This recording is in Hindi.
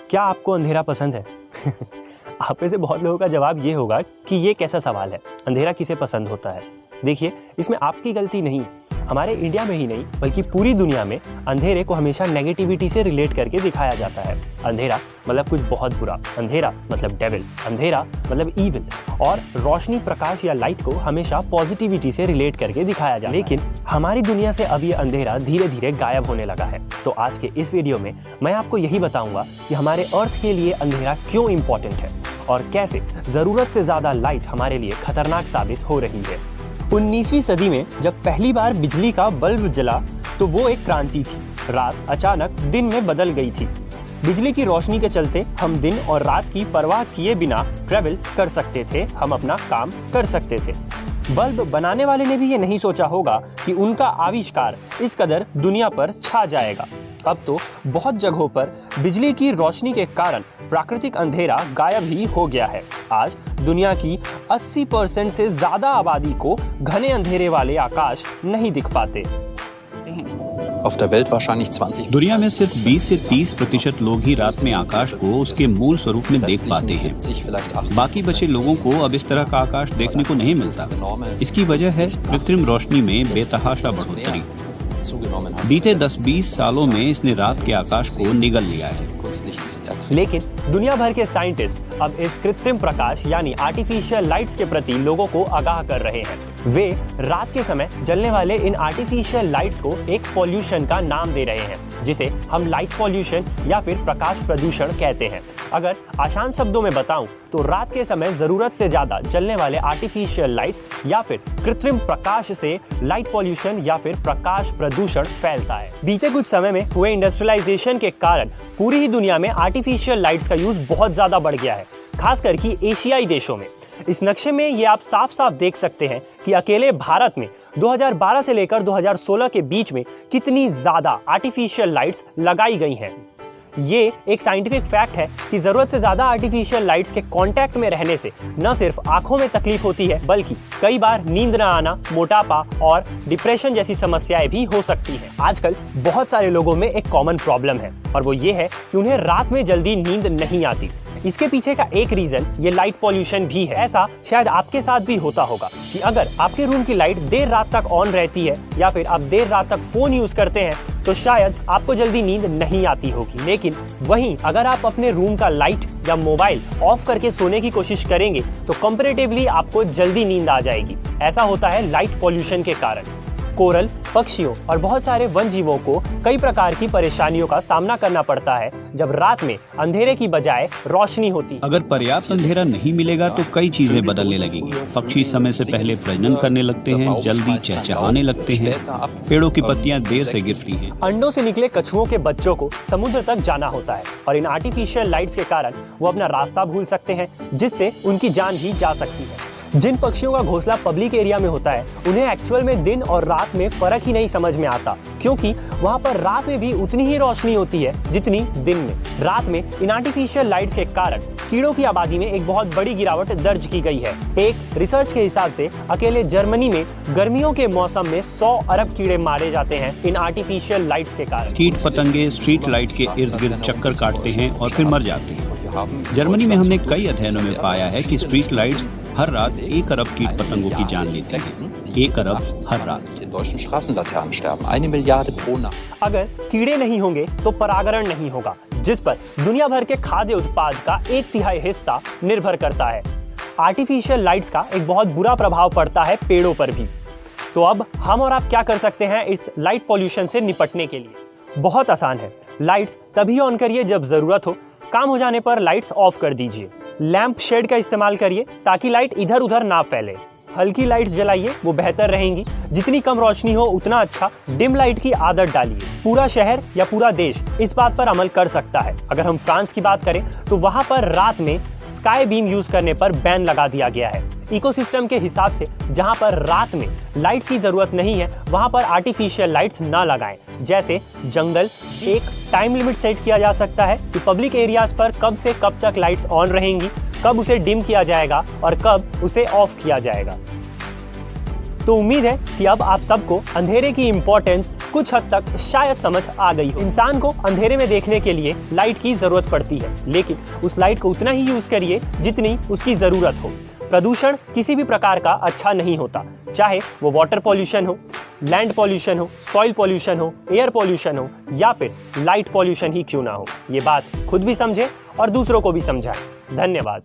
क्या आपको अंधेरा पसंद है? आप में से बहुत लोगों का जवाब ये होगा कि ये कैसा सवाल है, अंधेरा किसे पसंद होता है। देखिए, इसमें आपकी गलती नहीं। हमारे इंडिया में ही नहीं बल्कि पूरी दुनिया में अंधेरे को हमेशा नेगेटिविटी से रिलेट करके दिखाया जाता है। अंधेरा मतलब कुछ बहुत बुरा, अंधेरा मतलब डेविल, अंधेरा मतलब ईविल, और रोशनी, प्रकाश या लाइट को हमेशा पॉजिटिविटी से रिलेट करके दिखाया जाता है। लेकिन हमारी दुनिया से अब ये अंधेरा धीरे धीरे गायब होने लगा है। तो आज के इस वीडियो में मैं आपको यही बताऊंगा कि हमारे अर्थ के लिए अंधेरा क्यों इम्पोर्टेंट है और कैसे जरूरत से ज्यादा लाइट हमारे लिए खतरनाक साबित हो रही है। 19वीं सदी में जब पहली बार बिजली का बल्ब जला तो वो एक क्रांति थी। रात अचानक दिन में बदल गई थी। बिजली की रोशनी के चलते हम दिन और रात की परवाह किए बिना ट्रैवल कर सकते थे, हम अपना काम कर सकते थे। बल्ब बनाने वाले ने भी ये नहीं सोचा होगा कि उनका आविष्कार इस कदर दुनिया पर छा जाएगा। अब तो बहुत जगहों पर बिजली की रोशनी के कारण प्राकृतिक अंधेरा गायब ही हो गया है। आज दुनिया की 80% से ज्यादा आबादी को घने अंधेरे वाले आकाश नहीं दिख पाते। दुनिया में सिर्फ 20 से 30% लोग ही रात में आकाश को उसके मूल स्वरूप में देख पाते हैं। बाकी बचे लोगों को अब इस तरह का आकाश देखने को नहीं मिलता। इसकी वजह है कृत्रिम रोशनी में बेतहाशा बढ़ोतरी। बीते 10-20 सालों में इसने रात के आकाश को निगल लिया है। लेकिन दुनिया भर के साइंटिस्ट अब इस कृत्रिम प्रकाश यानी आर्टिफिशियल लाइट्स के प्रति लोगों को आगाह कर रहे हैं। वे रात के समय जलने वाले इन आर्टिफिशियल लाइट्स को एक पॉल्यूशन का नाम दे रहे हैं, जिसे हम लाइट पॉल्यूशन या फिर प्रकाश प्रदूषण कहते हैं। अगर आसान शब्दों में बताऊं तो रात के समय जरूरत से ज्यादा जलने वाले आर्टिफिशियल लाइट्स या फिर कृत्रिम प्रकाश से लाइट पॉल्यूशन या फिर प्रकाश प्रदूषण फैलता है। बीते कुछ समय में हुए इंडस्ट्रियलाइजेशन के कारण पूरी ही दुनिया में आर्टिफिशियल लाइट्स का यूज बहुत ज्यादा बढ़ गया है, खासकर कि एशियाई देशों में। इस नक्शे में ये आप साफ साफ देख सकते हैं कि अकेले भारत में 2012 से लेकर 2016 के बीच में कितनी ज्यादा आर्टिफिशियल लाइट्स लगाई गई हैं। ये एक साइंटिफिक फैक्ट है कि जरूरत से ज्यादा आर्टिफिशियल लाइट्स के कांटेक्ट में रहने से न सिर्फ आंखों में तकलीफ होती है बल्कि कई बार नींद न आना, मोटापा और डिप्रेशन जैसी समस्याएं भी हो सकती हैं। आजकल बहुत सारे लोगों में एक कॉमन प्रॉब्लम है और वो ये है कि उन्हें रात में जल्दी नींद नहीं आती। इसके पीछे का एक रीजन ये लाइट पॉल्यूशन भी है। ऐसा शायद आपके साथ भी होता होगा कि अगर आपके रूम की लाइट देर रात तक ऑन रहती है या फिर आप देर रात तक फोन यूज करते हैं तो शायद आपको जल्दी नींद नहीं आती होगी। लेकिन वहीं अगर आप अपने रूम का लाइट या मोबाइल ऑफ करके सोने की कोशिश करेंगे तो कंपैरेटिवली आपको जल्दी नींद आ जाएगी। ऐसा होता है लाइट पॉल्यूशन के कारण। कोरल, पक्षियों और बहुत सारे वन जीवों को कई प्रकार की परेशानियों का सामना करना पड़ता है जब रात में अंधेरे की बजाय रोशनी होती है। अगर पर्याप्त अंधेरा नहीं मिलेगा तो कई चीजें बदलने लगेंगी। पक्षी समय से पहले प्रजनन करने लगते हैं, जल्दी चहचहाने लगते हैं, पेड़ों की पत्तियां देर से गिरती हैं। अंडों से निकले कछुओं के बच्चों को समुद्र तक जाना होता है और इन आर्टिफिशियल लाइट्स के कारण वो अपना रास्ता भूल सकते हैं, जिससे उनकी जान भी जा सकती है। जिन पक्षियों का घोंसला पब्लिक एरिया में होता है उन्हें एक्चुअल में दिन और रात में फर्क ही नहीं समझ में आता, क्योंकि वहाँ पर रात में भी उतनी ही रोशनी होती है जितनी दिन में। रात में इन आर्टिफिशियल लाइट्स के कारण कीड़ों की आबादी में एक बहुत बड़ी गिरावट दर्ज की गई है। एक रिसर्च के हिसाब से अकेले जर्मनी में गर्मियों के मौसम में 100 अरब कीड़े मारे जाते हैं इन आर्टिफिशियल लाइट्स के कारण। कीट पतंगे स्ट्रीट लाइट के इर्द गिर्द चक्कर काटते हैं और फिर मर जाते हैं। जर्मनी में हमने कई अध्ययनों में पाया है कि स्ट्रीट लाइट्स हर रात 1 अरब कीट पतंगों की जान लेती हैं। 1 अरब हर रात। अगर कीड़े नहीं होंगे तो परागण नहीं होगा, जिस पर दुनिया भर के खाद्य उत्पाद का 1/3 हिस्सा निर्भर करता है। आर्टिफिशियल लाइट्स का एक बहुत बुरा प्रभाव पड़ता है पेड़ों पर भी। तो अब हम और आप क्या कर सकते हैं इस लाइट पॉल्यूशन से निपटने के लिए? बहुत आसान है। लाइट्स तभी ऑन करिए जब जरूरत हो। काम हो जाने पर लाइट्स ऑफ कर दीजिए। लैंप शेड का इस्तेमाल करिए ताकि लाइट इधर उधर ना फैले। हल्की लाइट्स जलाइए, वो बेहतर रहेंगी। जितनी कम रोशनी हो उतना अच्छा। डिम लाइट की आदत डालिए। पूरा शहर या पूरा देश इस बात पर अमल कर सकता है। अगर हम फ्रांस की बात करें तो वहां पर रात में स्काई बीम यूज करने पर बैन लगा दिया गया है। इकोसिस्टम के हिसाब से जहां पर रात में लाइट्स की जरूरत नहीं है वहां पर आर्टिफिशियल लाइट्स ना लगाएं। जैसे जंगल, एक टाइम लिमिट सेट किया जा सकता है कि पब्लिक एरियाज पर कब से कब तक लाइट्स ऑन रहेंगी, कब उसे डिम किया जाएगा और कब उसे ऑफ किया जाएगा। तो उम्मीद है कि अब आप सबको अंधेरे की इम्पोर्टेंस कुछ हद तक शायद समझ आ गई हो। इंसान को अंधेरे में देखने के लिए लाइट की जरूरत पड़ती है, लेकिन उस लाइट को उतना ही यूज करिए जितनी उसकी जरूरत हो। प्रदूषण किसी भी प्रकार का अच्छा नहीं होता, चाहे वो वाटर पॉल्यूशन हो, लैंड पॉल्यूशन हो, सॉइल पॉल्यूशन हो, एयर पॉल्यूशन हो या फिर लाइट पॉल्यूशन ही क्यों ना हो। ये बात खुद भी समझे और दूसरों को भी समझाएं। धन्यवाद।